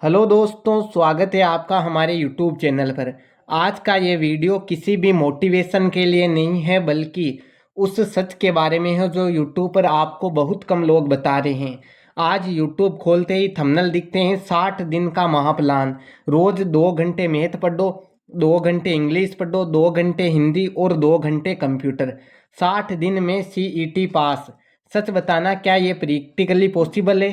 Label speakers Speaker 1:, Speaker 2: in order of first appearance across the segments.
Speaker 1: Hello दोस्तों, स्वागत है आपका हमारे यूट्यूब चैनल पर। आज का ये वीडियो किसी भी मोटिवेशन के लिए नहीं है, बल्कि उस सच के बारे में है जो यूट्यूब पर आपको बहुत कम लोग बता रहे हैं। आज यूट्यूब खोलते ही थंबनेल दिखते हैं 60 दिन का महाप्लान। रोज 2 घंटे मैथ पढ़ो, 2 घंटे इंग्लिश पढ़ो, 2 घंटे हिंदी और 2 घंटे कंप्यूटर। 60 दिन में CET पास। सच बताना, क्या ये प्रैक्टिकली पॉसिबल है?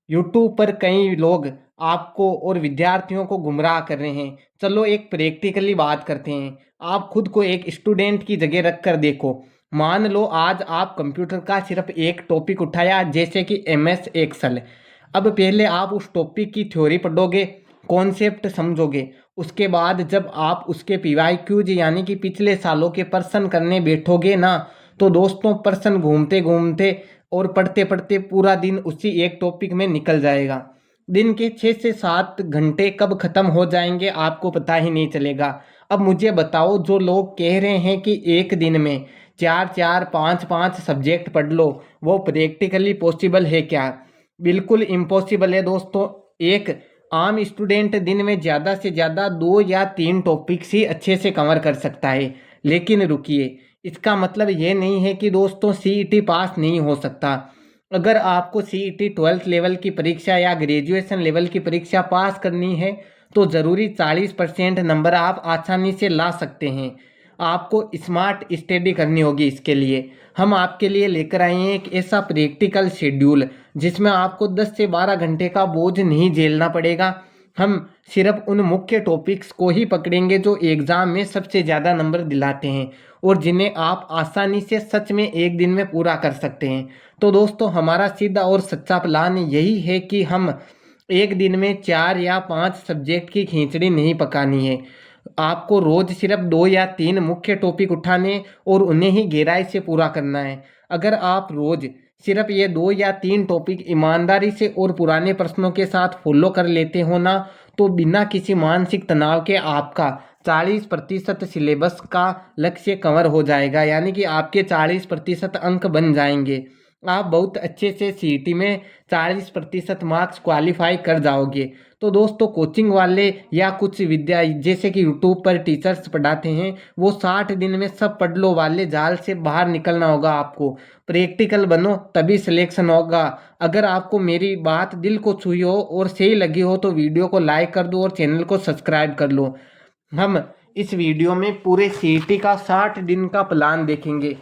Speaker 1: यूट्यूब पर कई लोग आपको और विद्यार्थियों को गुमराह कर रहे हैं। चलो एक प्रैक्टिकली बात करते हैं। आप खुद को एक स्टूडेंट की जगह रख कर देखो। मान लो आज आप कंप्यूटर का सिर्फ एक टॉपिक उठाया, जैसे कि MS एक्सेल। अब पहले आप उस टॉपिक की थ्योरी पढ़ोगे, कॉन्सेप्ट समझोगे। उसके बाद जब आप उसके PYQs यानी कि पिछले सालों के प्रश्न करने बैठोगे ना, तो दोस्तों प्रश्न घूमते घूमते और पढ़ते पढ़ते पूरा दिन उसी एक टॉपिक में निकल जाएगा। दिन के 6 से 7 घंटे कब खत्म हो जाएंगे आपको पता ही नहीं चलेगा। अब मुझे बताओ, जो लोग कह रहे हैं कि एक दिन में 4 4 5 5 सब्जेक्ट पढ़ लो, वो प्रैक्टिकली पॉसिबल है क्या? बिल्कुल इम्पॉसिबल है दोस्तों। एक आम स्टूडेंट दिन में ज़्यादा से ज़्यादा 2 या 3 टॉपिक्स ही अच्छे से कवर कर सकता है। लेकिन रुकिए, इसका मतलब ये नहीं है कि दोस्तों CET पास नहीं हो सकता। अगर आपको CET 12th लेवल की परीक्षा या ग्रेजुएशन लेवल की परीक्षा पास करनी है, तो ज़रूरी 40% नंबर आप आसानी से ला सकते हैं। आपको स्मार्ट स्टडी करनी होगी। इसके लिए हम आपके लिए लेकर आए हैं एक ऐसा प्रैक्टिकल शेड्यूल, जिसमें आपको 10 से 12 घंटे का बोझ नहीं झेलना पड़ेगा। हम सिर्फ उन मुख्य टॉपिक्स को ही पकड़ेंगे जो एग्ज़ाम में सबसे ज़्यादा नंबर दिलाते हैं और जिन्हें आप आसानी से सच में एक दिन में पूरा कर सकते हैं। तो दोस्तों, हमारा सीधा और सच्चा प्लान यही है कि हम एक दिन में 4 या 5 सब्जेक्ट की खिचड़ी नहीं पकानी है। आपको रोज सिर्फ 2 या 3 मुख्य टॉपिक उठाने और उन्हें ही गहराई से पूरा करना है। अगर आप रोज सिर्फ ये 2 या 3 टॉपिक ईमानदारी से और पुराने प्रश्नों के साथ फॉलो कर लेते हो ना, तो बिना किसी मानसिक तनाव के आपका 40% सिलेबस का लक्ष्य कवर हो जाएगा, यानी कि आपके 40% अंक बन जाएंगे। आप बहुत अच्छे से CET में 40% मार्क्स क्वालिफाई कर जाओगे। तो दोस्तों, कोचिंग वाले या कुछ विद्या जैसे कि यूट्यूब पर टीचर्स पढ़ाते हैं, वो 60 दिन में सब पढ़ लो वाले जाल से बाहर निकलना होगा आपको। प्रैक्टिकल बनो, तभी सिलेक्शन होगा। अगर आपको मेरी बात दिल को छुई हो और सही लगी हो, तो वीडियो को लाइक कर दो और चैनल को सब्सक्राइब कर लो। हम इस वीडियो में पूरे CET का 60 दिन का प्लान देखेंगे,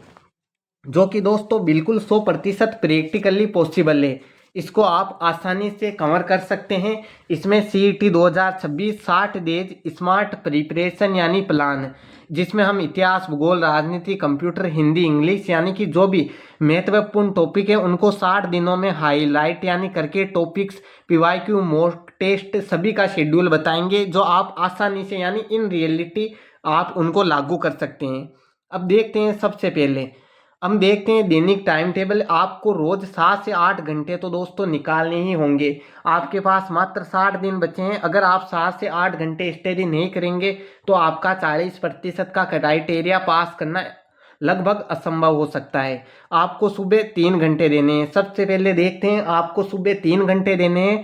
Speaker 1: जो कि दोस्तों बिल्कुल 100% प्रैक्टिकली पॉसिबल है। इसको आप आसानी से कवर कर सकते हैं। इसमें CET 2026 60 डेज स्मार्ट प्रिपरेशन यानी प्लान, जिसमें हम इतिहास, भूगोल, राजनीति, कंप्यूटर, हिंदी, इंग्लिश यानी कि जो भी महत्वपूर्ण टॉपिक है उनको 60 दिनों में हाईलाइट यानी करके टॉपिक्स, PYQ, मॉक टेस्ट सभी का शेड्यूल बताएंगे, जो आप आसानी से यानी इन रियलिटी आप उनको लागू कर सकते हैं। अब देखते हैं, सबसे पहले हम देखते हैं दैनिक टाइम टेबल। आपको रोज 7 से 8 घंटे तो दोस्तों निकालने ही होंगे। आपके पास मात्र 60 दिन बचे हैं। अगर आप 7 से 8 घंटे स्टडी नहीं करेंगे, तो आपका 40% का क्राइटेरिया पास करना लगभग असंभव हो सकता है। आपको सुबह 3 घंटे देने हैं। सबसे पहले देखते हैं, आपको सुबह 3 घंटे देने हैं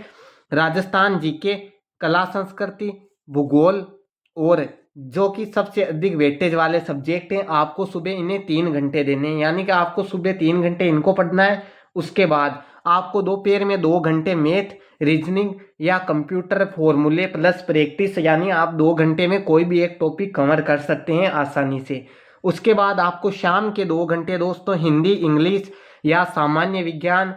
Speaker 1: राजस्थान GK, कला संस्कृति, भूगोल और जो कि सबसे अधिक वेटेज वाले सब्जेक्ट हैं, आपको सुबह इन्हें 3 घंटे देने हैं, यानी कि आपको सुबह 3 घंटे इनको पढ़ना है। उसके बाद आपको दोपहर में 2 घंटे मैथ, रीजनिंग या कंप्यूटर फॉर्मूले प्लस प्रैक्टिस, यानी आप 2 घंटे में कोई भी एक टॉपिक कवर कर सकते हैं आसानी से। उसके बाद आपको शाम के 2 घंटे दोस्तों हिंदी, इंग्लिश या सामान्य विज्ञान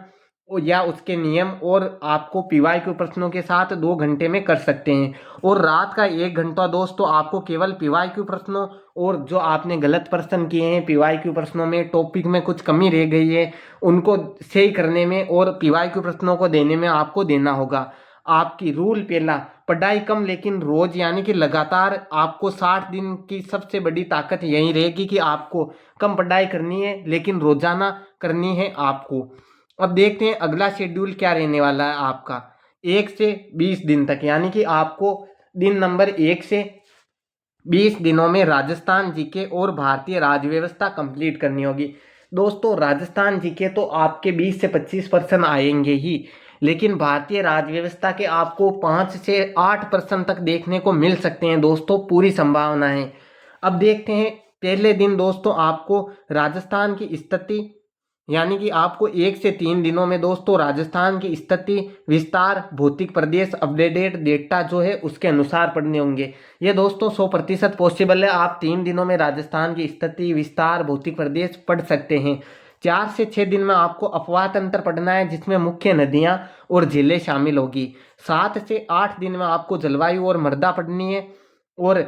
Speaker 1: या उसके नियम और आपको PYQ प्रश्नों के साथ 2 घंटे में कर सकते हैं। और रात का 1 घंटा दोस्तों आपको केवल PYQ प्रश्नों और जो आपने गलत प्रश्न किए हैं, PYQ प्रश्नों में टॉपिक में कुछ कमी रह गई है, उनको सही करने में और PYQ प्रश्नों को देने में आपको देना होगा। आपकी रूल पहला, पढ़ाई कम लेकिन रोज यानी कि लगातार। आपको 60 दिन की सबसे बड़ी ताकत यही रहेगी कि आपको कम पढ़ाई करनी है, लेकिन रोजाना करनी है आपको। अब देखते हैं अगला शेड्यूल क्या रहने वाला है आपका। 1 से 20 दिन तक, यानी कि आपको दिन नंबर 1 से 20 दिनों में राजस्थान GK और भारतीय राज्य व्यवस्था कंप्लीट करनी होगी। दोस्तों, राजस्थान GK तो आपके 20 से 25% आएंगे ही, लेकिन भारतीय राज्य व्यवस्था के आपको 5 से 8% तक देखने को मिल सकते हैं दोस्तों, पूरी संभावना है। अब देखते हैं पहले दिन दोस्तों आपको राजस्थान की स्थिति, यानी कि आपको 1 से 3 दिनों में दोस्तों राजस्थान की स्थिति, विस्तार, भौतिक प्रदेश, अपडेटेड डेटा जो है उसके अनुसार पढ़ने होंगे। ये दोस्तों 100% पॉसिबल है, आप 3 दिनों में राजस्थान की स्थिति, विस्तार, भौतिक प्रदेश पढ़ सकते हैं। 4 से 6 दिन में आपको अपवाह तंत्र पढ़ना है, जिसमें मुख्य नदियां और झीलें शामिल होगी। 7 से 8 दिन में आपको जलवायु और मृदा पढ़नी है। और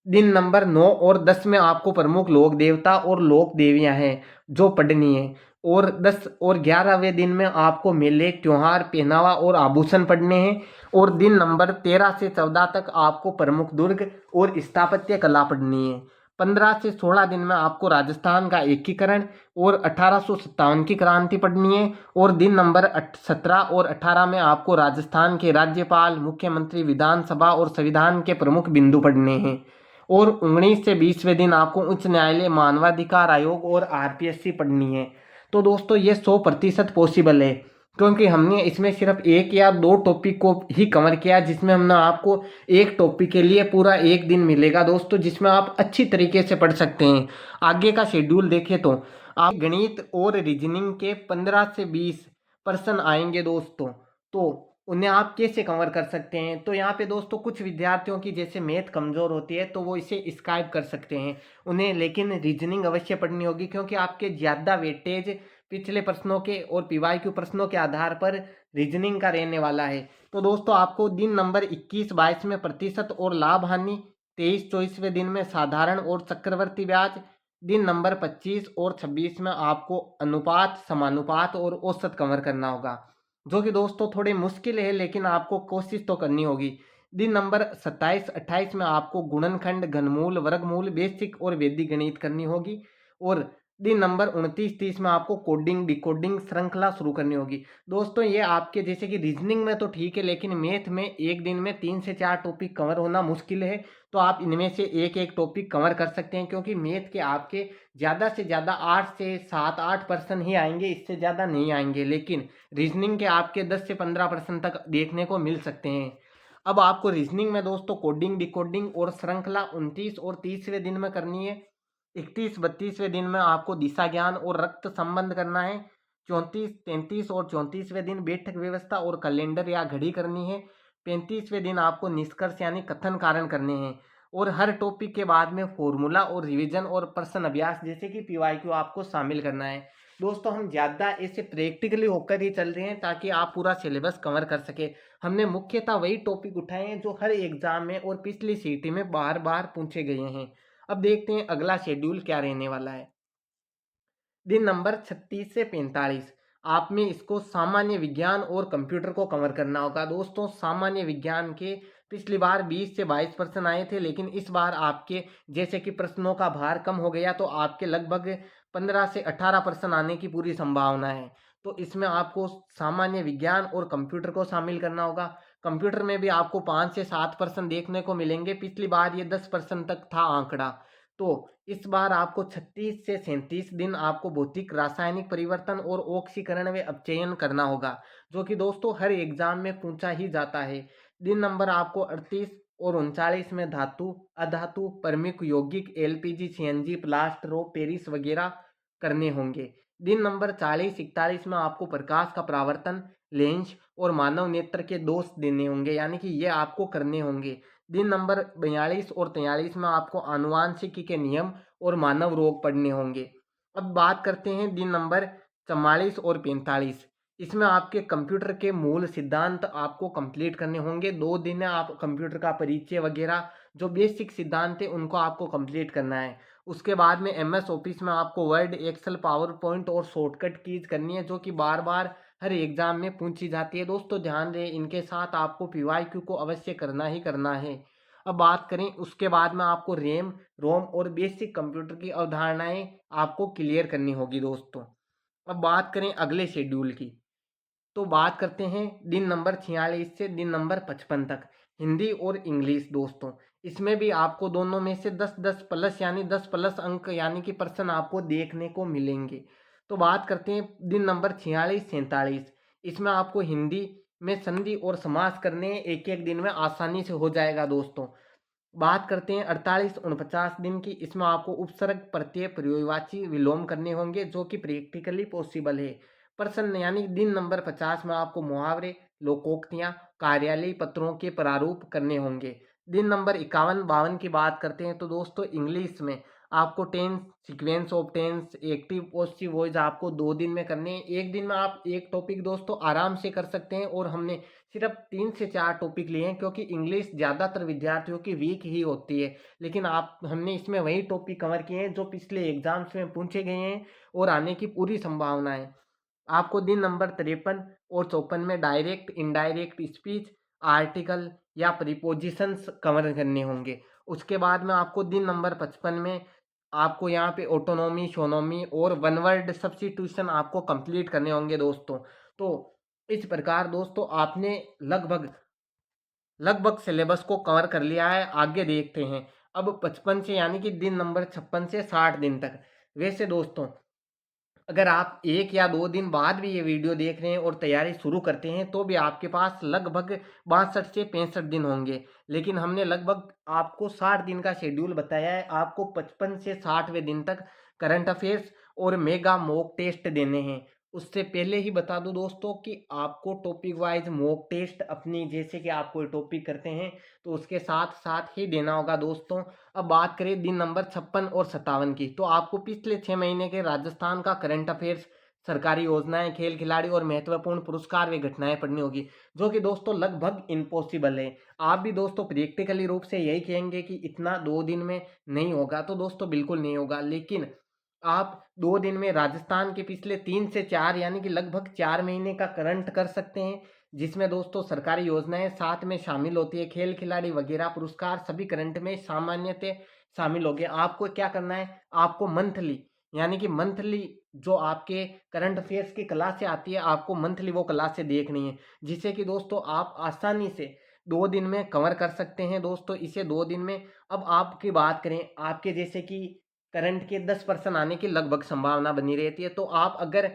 Speaker 1: दिन नंबर 9 और 10 में आपको प्रमुख लोक देवता और लोक देवियां हैं जो पढ़नी है। और 10 और 11वें दिन में आपको मेले, त्योहार, पहनावा और आभूषण पढ़ने हैं। और दिन नंबर 13 से 14 तक आपको प्रमुख दुर्ग और स्थापत्य कला पढ़नी है। 15 से 16 दिन में आपको राजस्थान का एकीकरण और 1857 की क्रांति पढ़नी है। और दिन नंबर 17 और 18 में आपको राजस्थान के राज्यपाल, मुख्यमंत्री, विधानसभा और संविधान के प्रमुख बिंदु पढ़ने हैं। और 19 से 20वें दिन आपको उच्च न्यायालय, मानवाधिकार आयोग और आरपीएससी पढ़नी है। तो दोस्तों ये 100% पॉसिबल है, क्योंकि हमने इसमें सिर्फ 1 या 2 टॉपिक को ही कवर किया, जिसमें हमने आपको एक टॉपिक के लिए पूरा 1 दिन मिलेगा दोस्तों, जिसमें आप अच्छी तरीके से पढ़ सकते हैं। आगे का शेड्यूल देखें तो आप गणित और रीजनिंग के 15 से 20 प्रश्न आएंगे दोस्तों, तो उन्हें आप कैसे कवर कर सकते हैं। तो यहाँ पे दोस्तों कुछ विद्यार्थियों की जैसे मैथ कमज़ोर होती है तो वो इसे स्काइप कर सकते हैं उन्हें, लेकिन रीजनिंग अवश्य पढ़नी होगी, क्योंकि आपके ज़्यादा वेटेज पिछले प्रश्नों के और पीवाईक्यू प्रश्नों के आधार पर रीजनिंग का रहने वाला है। तो दोस्तों आपको दिन नंबर 21-22 में प्रतिशत और लाभ हानि, 23-24वें दिन में साधारण और चक्रवर्ती ब्याज, दिन नंबर 25 और 26 में आपको अनुपात, समानुपात और औसत कवर करना होगा, जो कि दोस्तों थोड़ी मुश्किल है, लेकिन आपको कोशिश तो करनी होगी। दिन नंबर 27-28 में आपको गुणनखंड, घनमूल, वर्गमूल, बेसिक और वैदिक गणित करनी होगी। और दिन नंबर 29-30 में आपको कोडिंग, डिकोडिंग श्रृंखला शुरू करनी होगी। दोस्तों ये आपके जैसे कि रीजनिंग में तो ठीक है, लेकिन मैथ में एक दिन में 3 से 4 टॉपिक कवर होना मुश्किल है। तो आप इनमें से एक एक टॉपिक कवर कर सकते हैं, क्योंकि मैथ के आपके ज़्यादा से ज़्यादा 8 से 7-8% ही आएंगे, इससे ज़्यादा नहीं आएंगे। लेकिन रीजनिंग के आपके 10 से 15% तक देखने को मिल सकते हैं। अब आपको रीजनिंग में दोस्तों कोडिंग, डिकोडिंग और श्रृंखला 29 और 30वें दिन में करनी है। 31-32वें दिन में आपको दिशा ज्ञान और रक्त संबंध करना है। 34-33 और 34वें दिन बैठक व्यवस्था और कैलेंडर या घड़ी करनी है। 35वें दिन आपको निष्कर्ष यानी कथन कारण करने हैं। और हर टॉपिक के बाद में फॉर्मूला और रिवीजन और प्रश्न अभ्यास जैसे कि पीवाईक्यू आपको शामिल करना है। दोस्तों हम ज़्यादा ऐसे प्रैक्टिकली होकर ही चल रहे हैं, ताकि आप पूरा सिलेबस कवर कर सके। हमने मुख्यतः वही टॉपिक उठाए हैं जो हर एग्जाम में और पिछली सीटी में बार बार पूछे गए हैं। अब देखते हैं अगला शेड्यूल क्या रहने वाला है। दिन नंबर 36 से 45 आप में इसको सामान्य विज्ञान और कंप्यूटर को कवर करना होगा। दोस्तों सामान्य विज्ञान के पिछली बार 20 से 22% आए थे, लेकिन इस बार आपके जैसे कि प्रश्नों का भार कम हो गया, तो आपके लगभग 15 से 18% आने की पूरी संभावना है। तो इसमें आपको सामान्य विज्ञान और कंप्यूटर को शामिल करना होगा। कंप्यूटर में भी आपको 5 से 7% देखने को मिलेंगे, पिछली बार ये 10% तक था आंकड़ा। तो इस बार आपको 36 से 37 दिन आपको भौतिक रासायनिक परिवर्तन और ऑक्सीकरण व अपचयन करना होगा, जो कि दोस्तों हर एग्जाम में पूछा ही जाता है। दिन नंबर आपको 38 और 39 में धातु, अधातु, परमिक, यौगिक, एलपीजी, सीएनजी, प्लास्ट, रो, पेरिस वगैरह करने होंगे। दिन नंबर 40-41 में आपको प्रकाश का परावर्तन, लेंस और मानव नेत्र के दोष देने होंगे, यानी कि ये आपको करने होंगे। दिन नंबर 42 और 43 में आपको आनुवांशिकी के नियम और मानव रोग पढ़ने होंगे। अब बात करते हैं दिन नंबर 44 और 45, इसमें आपके कंप्यूटर के मूल सिद्धांत आपको कंप्लीट करने होंगे। 2 दिन है, आप कंप्यूटर का परिचय वगैरह जो बेसिक सिद्धांत है उनको आपको कंप्लीट करना है। उसके बाद में एमएस ऑफिस में आपको वर्ड, एक्सेल, पावर पॉइंट और शॉर्टकट कीज करनी है, जो कि बार बार हर एग्जाम में पूछी जाती है। दोस्तों ध्यान दें, इनके साथ आपको पीवाईक्यू को अवश्य करना ही करना है। अब बात करें उसके बाद में आपको रैम, रोम और बेसिक कंप्यूटर की अवधारणाएं आपको क्लियर करनी होगी दोस्तों। अब बात करें अगले शेड्यूल की, तो बात करते हैं दिन नंबर 46 से दिन नंबर 55 तक, हिंदी और इंग्लिश दोस्तों। इसमें भी आपको दोनों में से 10-10 प्लस यानी 10 प्लस अंक यानी कि पर्सन आपको देखने को मिलेंगे। तो बात करते हैं दिन नंबर 46-47, इसमें आपको हिंदी में संधि और समास करने एक एक दिन में आसानी से हो जाएगा दोस्तों। बात करते हैं 48-49 दिन की। इसमें आपको उपसर्ग प्रत्यय पर्यायवाची विलोम करने होंगे जो कि प्रैक्टिकली पॉसिबल है। प्रश्न यानी दिन नंबर 50 में आपको मुहावरे, लोकोक्तियां, कार्यालय पत्रों के प्रारूप करने होंगे। दिन नंबर 51-52 की बात करते हैं तो दोस्तों इंग्लिश में आपको tense, sequence of tense, active positive voice आपको 2 दिन में करने हैं। एक दिन में आप एक टॉपिक दोस्तों आराम से कर सकते हैं और हमने सिर्फ 3 से 4 टॉपिक लिए हैं क्योंकि इंग्लिश ज़्यादातर विद्यार्थियों की वीक ही होती है। लेकिन आप हमने इसमें वही टॉपिक कवर किए हैं जो पिछले एग्जाम्स में पूछे गए हैं और आने की पूरी संभावना है। आपको दिन नंबर 53 और 54 में डायरेक्ट, इनडायरेक्ट स्पीच, आर्टिकल या प्रीपोजिशंस कवर करने होंगे। उसके बाद में आपको दिन नंबर 55 में आपको यहाँ पे ऑटोनॉमी, शोनोमी और वन वर्ड सब्स्टिट्यूशन आपको कंप्लीट करने होंगे दोस्तों। तो इस प्रकार दोस्तों आपने लगभग लगभग सिलेबस को कवर कर लिया है। आगे देखते हैं अब 55 से यानी कि दिन नंबर 56 से 60 दिन तक। वैसे दोस्तों अगर आप 1 या 2 दिन बाद भी ये वीडियो देख रहे हैं और तैयारी शुरू करते हैं तो भी आपके पास लगभग 62 से 65 दिन होंगे। लेकिन हमने लगभग आपको 60 दिन का शेड्यूल बताया है। आपको 55 से 60वें दिन तक करंट अफेयर्स और मेगा मॉक टेस्ट देने हैं। उससे पहले ही बता दूं दोस्तों कि आपको टॉपिक वाइज मॉक टेस्ट अपनी जैसे कि आप कोई टॉपिक करते हैं तो उसके साथ साथ ही देना होगा दोस्तों। अब बात करें दिन नंबर 56 और 57 की तो आपको पिछले 6 महीने के राजस्थान का करंट अफेयर्स, सरकारी योजनाएं, खेल खिलाड़ी और महत्वपूर्ण पुरस्कार व घटनाएं पढ़नी होगी जो कि दोस्तों लगभग इम्पॉसिबल है। आप भी दोस्तों प्रैक्टिकली रूप से यही कहेंगे कि इतना 2 दिन में नहीं होगा तो दोस्तों बिल्कुल नहीं होगा। लेकिन आप 2 दिन में राजस्थान के पिछले 3 से 4 यानी कि लगभग 4 महीने का करंट कर सकते हैं जिसमें दोस्तों सरकारी योजनाएं साथ में शामिल होती है, खेल खिलाड़ी वगैरह पुरस्कार सभी करंट में सामान्यतः शामिल हो गए। आपको क्या करना है, आपको मंथली यानी कि मंथली जो आपके करंट अफेयर्स की क्लासें आती है आपको मंथली वो क्लासें देखनी है जिससे कि दोस्तों आप आसानी से 2 दिन में कवर कर सकते हैं दोस्तों इसे 2 दिन में। अब आपकी बात करें आपके जैसे कि करंट के 10% आने की लगभग संभावना बनी रहती है तो आप अगर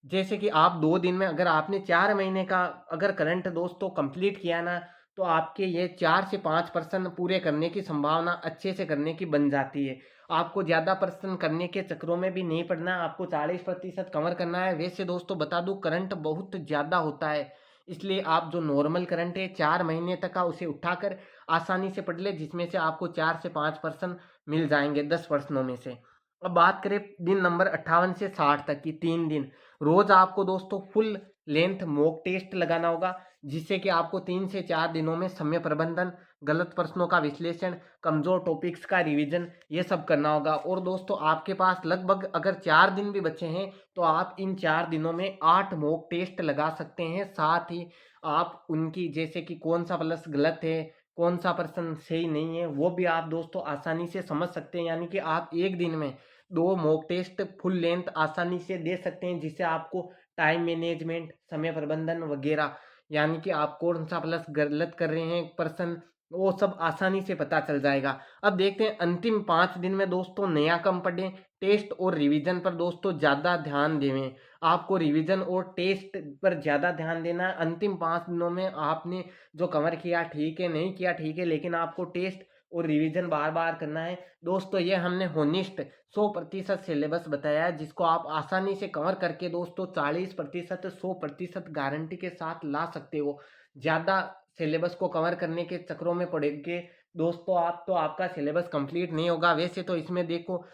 Speaker 1: जैसे कि आप 2 दिन में अगर आपने 4 महीने का अगर करंट दोस्तों कंप्लीट किया ना तो आपके ये 4 से 5% पूरे करने की संभावना अच्छे से करने की बन जाती है। आपको ज़्यादा पर्सन करने के चक्रों में भी नहीं पड़ना, आपको 40% कवर करना है। वैसे दोस्तों बता दूं करंट बहुत ज़्यादा होता है इसलिए आप जो नॉर्मल करंट है 4 महीने तक का उसे उठाकर आसानी से पढ़ ले जिसमें से आपको 4 से 5% मिल जाएंगे 10 प्रश्नों में से। अब बात करें दिन नंबर 58 से 60 तक की 3 दिन रोज आपको दोस्तों फुल लेंथ मॉक टेस्ट लगाना होगा जिससे कि आपको 3 से 4 दिनों में समय प्रबंधन, गलत प्रश्नों का विश्लेषण, कमजोर टॉपिक्स का रिवीजन ये सब करना होगा। और दोस्तों आपके पास लगभग अगर 4 दिन भी बचे हैं तो आप इन 4 दिनों में 8 मॉक टेस्ट लगा सकते हैं। साथ ही आप उनकी जैसे कि कौन सा प्लस गलत है, कौन सा प्रश्न सही नहीं है वो भी आप दोस्तों आसानी से समझ सकते हैं। यानी कि आप एक दिन में 2 मॉक टेस्ट फुल लेंथ आसानी से दे सकते हैं जिससे आपको टाइम मैनेजमेंट, समय प्रबंधन वगैरह यानी कि आप कौन सा प्लस गलत कर रहे हैं प्रश्न वो सब आसानी से पता चल जाएगा। अब देखते हैं अंतिम 5 दिन में दोस्तों नया कम पढ़ें, टेस्ट और रिवीजन पर दोस्तों ज़्यादा ध्यान देवें। आपको रिवीजन और टेस्ट पर ज़्यादा ध्यान देना है। अंतिम 5 दिनों में आपने जो कवर किया ठीक है, नहीं किया ठीक है, लेकिन आपको टेस्ट और रिवीजन बार बार करना है दोस्तों। ये हमने होनिस्ट 100% सिलेबस बताया है जिसको आप आसानी से कवर करके दोस्तों 40% 100% गारंटी के साथ ला सकते हो। ज़्यादा सिलेबस को कवर करने के चक्रों में पड़ेंगे दोस्तों आप तो आपका सिलेबस कंप्लीट नहीं होगा। वैसे तो इसमें देखो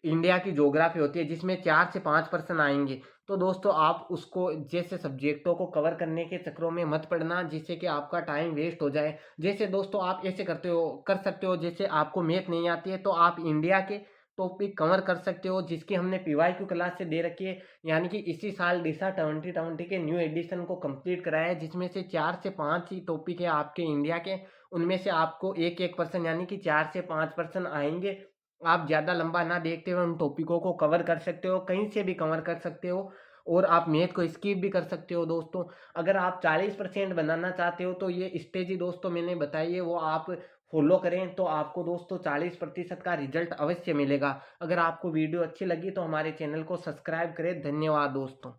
Speaker 1: इंडिया की ज्योग्राफी होती है जिसमें 4 से 5% आएंगे तो दोस्तों आप उसको जैसे सब्जेक्टों को कवर करने के चक्रों में मत पड़ना जिससे कि आपका टाइम वेस्ट हो जाए। जैसे दोस्तों आप ऐसे कर सकते हो जैसे आपको मैथ नहीं आती है तो आप इंडिया के टॉपिक कवर कर सकते हो जिसकी हमने PYQ क्लास से दे रखी है। यानी कि इसी साल दिशा 2020 के न्यू एडिशन को कंप्लीट कराया है जिसमें से 4 से 5 ही टॉपिक है आपके इंडिया के। उनमें से आपको 1-1% यानी कि 4 से 5% आएंगे। आप ज़्यादा लंबा ना देखते हुए उन टॉपिकों को कवर कर सकते हो, कहीं से भी कवर कर सकते हो और आप मैथ को स्किप भी कर सकते हो दोस्तों। अगर आप 40% बनाना चाहते हो तो ये स्टेज ही दोस्तों मैंने बताई है वो आप फॉलो करें तो आपको दोस्तों 40% का रिजल्ट अवश्य मिलेगा। अगर आपको वीडियो अच्छी लगी तो हमारे चैनल को सब्सक्राइब करें। धन्यवाद दोस्तों।